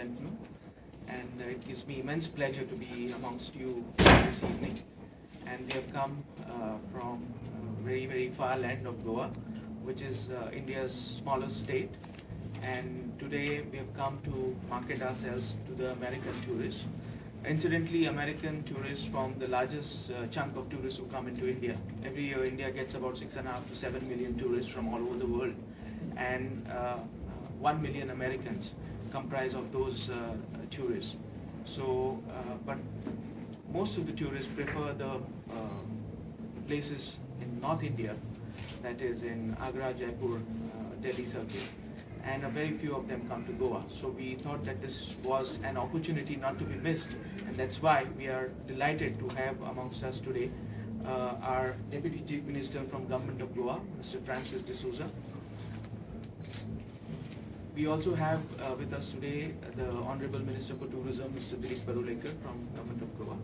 gentlemen, and it gives me immense pleasure to be amongst you this evening. And we have come from very, very far land of Goa, which is India's smallest state. And today we have come to market ourselves to the American tourists. Incidentally, American tourists form the largest chunk of tourists who come into India. Every year, India gets about 6.5 to 7 million tourists from all over the world, and 1 million Americans comprise of those tourists. So, but most of the tourists prefer the places in North India, that is in Agra, Jaipur, Delhi circuit, and a very few of them come to Goa. So we thought that this was an opportunity not to be missed, and that's why we are delighted to have amongst us today our Deputy Chief Minister from Government of Goa, Mr. Francis D'Souza. We also have with us today the Honorable Minister for Tourism, Mr. Dilip Parulekar from Government of Goa,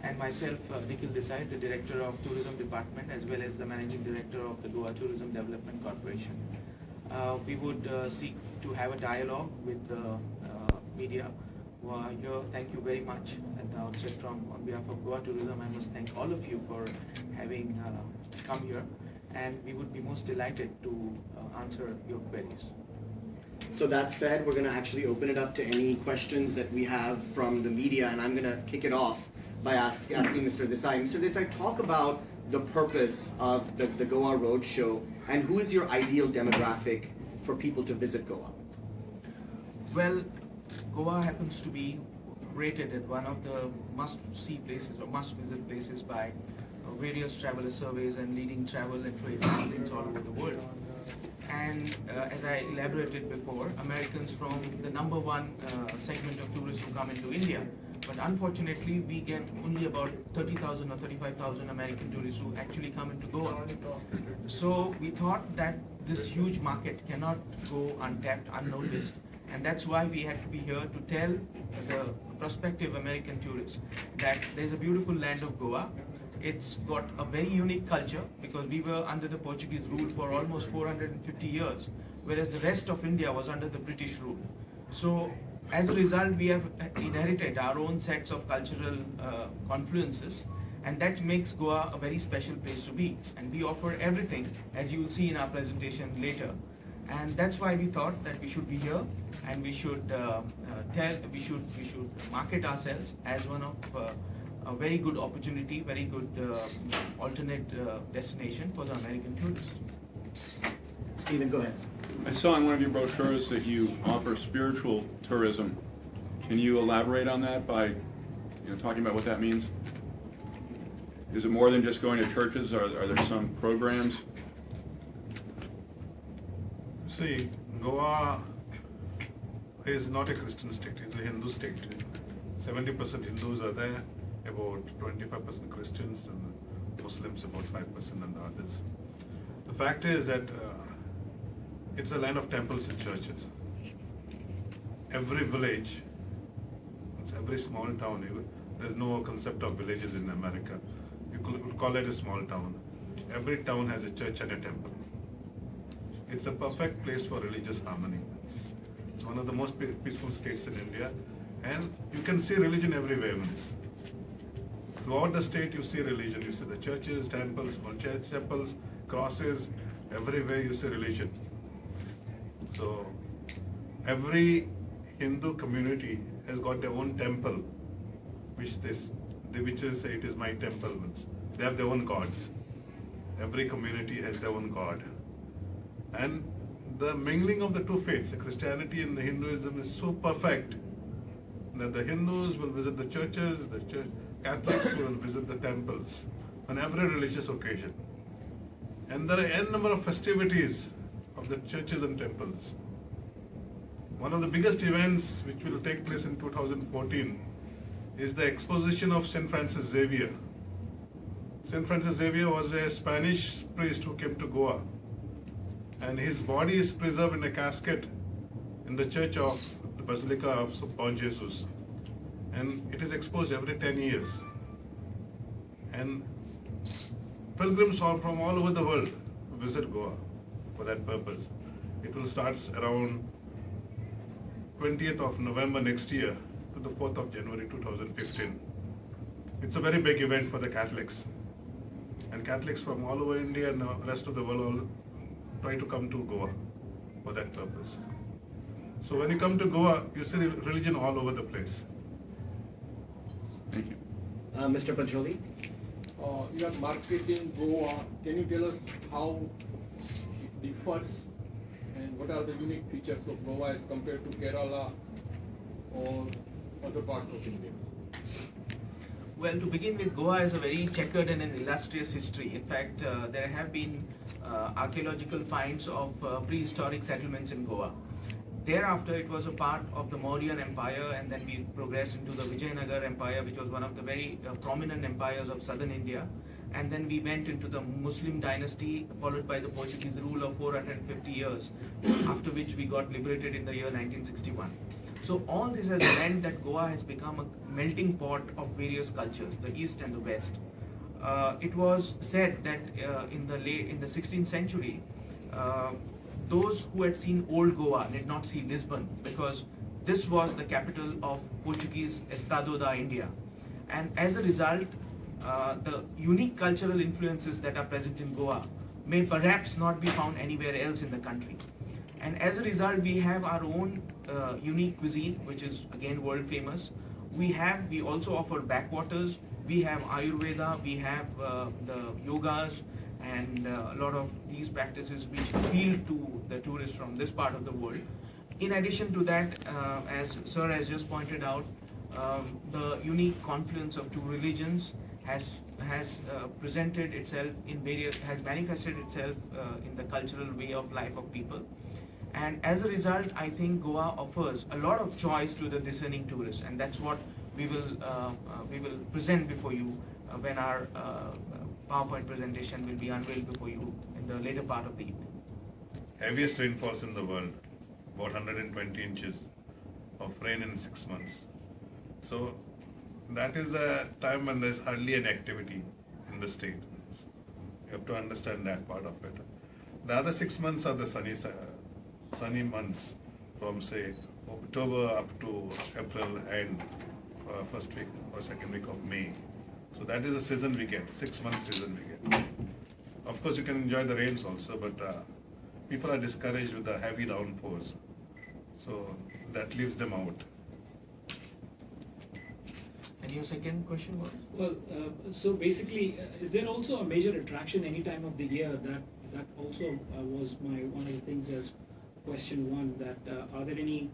and myself, Nikhil Desai, the Director of Tourism Department, as well as the Managing Director of the Goa Tourism Development Corporation. We would seek to have a dialogue with the media. Here, thank you very much at the outset on behalf of Goa Tourism. I must thank all of you for having come here, and we would be most delighted to answer your queries. So that said, we're going to actually open it up to any questions that we have from the media, and I'm going to kick it off by asking Mr. Desai. Mr. Desai, talk about the purpose of the Goa Roadshow, and who is your ideal demographic for people to visit Goa? Well, Goa happens to be rated as one of the must-see places or must-visit places by various traveler surveys and leading travel and trade magazines all over the world. And as I elaborated before, Americans form the number one segment of tourists who come into India. But unfortunately, we get only about 30,000 or 35,000 American tourists who actually come into Goa. So we thought that this huge market cannot go untapped, unnoticed, and that's why we had to be here to tell the prospective American tourists that there's a beautiful land of Goa. It's got a very unique culture because we were under the Portuguese rule for almost 450 years, whereas the rest of India was under the British rule. So as a result, we have inherited our own sets of cultural confluences, and that makes Goa a very special place to be. And we offer everything, as you will see in our presentation later. And that's why we thought that we should be here, and we should we should market ourselves as one of a very good opportunity, very good alternate destination for the American tourists. Stephen, go ahead. I saw in one of your brochures that you offer spiritual tourism. Can you elaborate on that by talking about what that means? Is it more than just going to churches? Are there some programs? See, Goa is not a Christian state, it's a Hindu state. 70% Hindus are there, about 25% Christians, and Muslims about 5% and the others. The fact is that it's a land of temples and churches. Every village, every small town, there's no concept of villages in America. You could call it a small town. Every town has a church and a temple. It's a perfect place for religious harmony. It's one of the most peaceful states in India, and you can see religion everywhere. Throughout the state you see religion. You see the churches, temples, small temples, crosses, everywhere you see religion. So every Hindu community has got their own temple, which the witches say it is my temple. They have their own gods. Every community has their own god. And the mingling of the two faiths, the Christianity and the Hinduism, is so perfect that the Hindus will visit the churches, the Catholics will visit the temples on every religious occasion. And there are n number of festivities of the churches and temples. One of the biggest events which will take place in 2014 is the exposition of St. Francis Xavier. St. Francis Xavier was a Spanish priest who came to Goa, and his body is preserved in a casket in the church of the Basilica of Bon Jesus, and it is exposed every 10 years. And pilgrims from all over the world visit Goa for that purpose. It will start around 20th of November next year to the 4th of January 2015. It's a very big event for the Catholics. And Catholics from all over India and the rest of the world all try to come to Goa for that purpose. So when you come to Goa, you see religion all over the place. Thank you. Mr. Pancholi? You are marketing Goa. Can you tell us how it differs and what are the unique features of Goa as compared to Kerala or other parts of India? Well, to begin with, Goa has a very checkered and an illustrious history. In fact, there have been archaeological finds of prehistoric settlements in Goa. Thereafter, it was a part of the Mauryan Empire, and then we progressed into the Vijayanagar Empire, which was one of the very prominent empires of southern India. And then we went into the Muslim dynasty, followed by the Portuguese rule of 450 years, after which we got liberated in the year 1961. So all this has meant that Goa has become a melting pot of various cultures, the East and the West. It was said that in the 16th century, those who had seen old Goa did not see Lisbon, because this was the capital of Portuguese Estado da India. And as a result, the unique cultural influences that are present in Goa may perhaps not be found anywhere else in the country. And as a result, we have our own unique cuisine, which is again world famous. We also offer backwaters, we have Ayurveda, we have the yogas, and a lot of these practices which appeal to the tourists from this part of the world. In addition to that, as Sir has just pointed out, the unique confluence of two religions has presented itself has manifested itself in the cultural way of life of people. And as a result, I think Goa offers a lot of choice to the discerning tourists, and that's what we will present before you when our PowerPoint presentation will be unveiled before you in the later part of the evening. Heaviest rainfalls in the world, about 120 inches of rain in 6 months. So that is a time when there's hardly any activity in the state. You have to understand that part of it. The other 6 months are the sunny months, from say October up to April and first week or second week of May. So that is the season we get, 6 months season we get. Of course you can enjoy the rains also, but people are discouraged with the heavy downpours. So that leaves them out. And your second question was? Well, so basically, is there also a major attraction any time of the year? That also was one of the things as question one, that are there any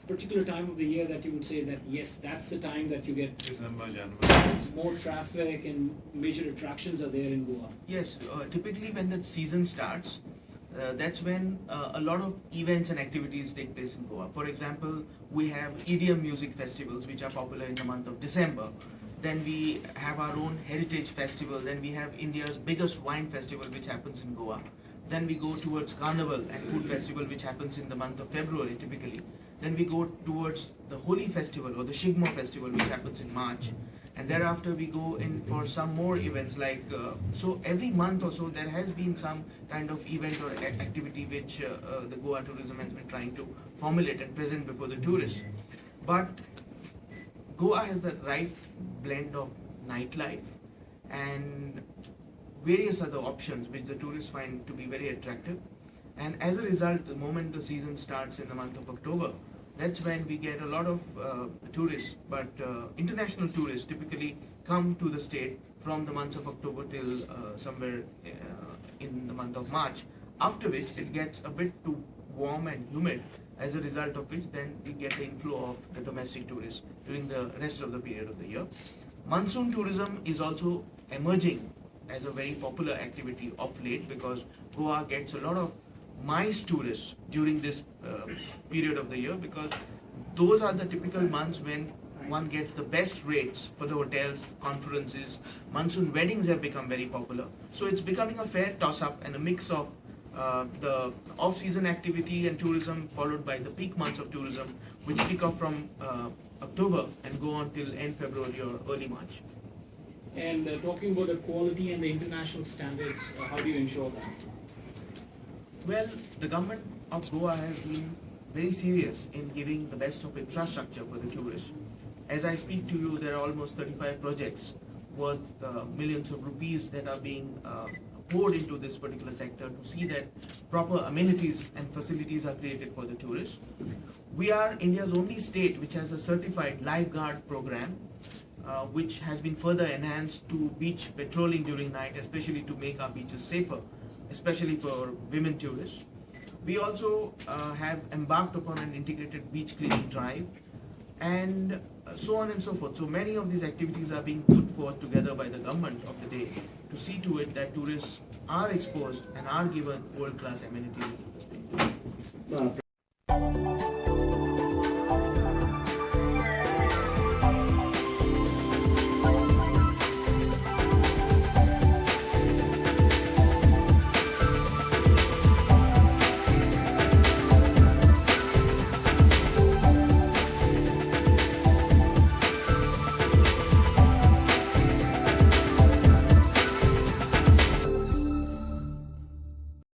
particular time of the year that you would say that yes, that's the time that you get December, January. more traffic and major attractions are there in Goa? Yes, typically when the season starts, that's when a lot of events and activities take place in Goa. For example, we have EDM music festivals which are popular in the month of December. Then we have our own heritage festival. Then we have India's biggest wine festival which happens in Goa. Then we go towards Carnival and Food Festival which happens in the month of February typically. Then we go towards the Holi Festival or the Shigmo Festival which happens in March. And thereafter we go in for some more events like, so every month or so there has been some kind of event or activity which the Goa tourism has been trying to formulate and present before the tourists. But Goa has the right blend of nightlife and various other options which the tourists find to be very attractive. And as a result, the moment the season starts in the month of October, that's when we get a lot of tourists, but international tourists typically come to the state from the months of October till somewhere in the month of March, after which it gets a bit too warm and humid, as a result of which then we get the inflow of the domestic tourists during the rest of the period of the year. Monsoon tourism is also emerging as a very popular activity of late because Goa gets a lot of MICE tourists during this period of the year, because those are the typical months when one gets the best rates for the hotels, conferences. Monsoon weddings have become very popular. So it's becoming a fair toss-up and a mix of the off-season activity and tourism followed by the peak months of tourism, which kick off from October and go on till end February or early March. And talking about the quality and the international standards, how do you ensure that? Well, the government of Goa has been very serious in giving the best of infrastructure for the tourists. As I speak to you, there are almost 35 projects worth millions of rupees that are being poured into this particular sector to see that proper amenities and facilities are created for the tourists. We are India's only state which has a certified lifeguard program, which has been further enhanced to beach patrolling during night, especially to make our beaches safer, especially for women tourists. We also have embarked upon an integrated beach cleaning drive, and so on and so forth. So many of these activities are being put forth together by the government of the day to see to it that tourists are exposed and are given world-class amenities in the state.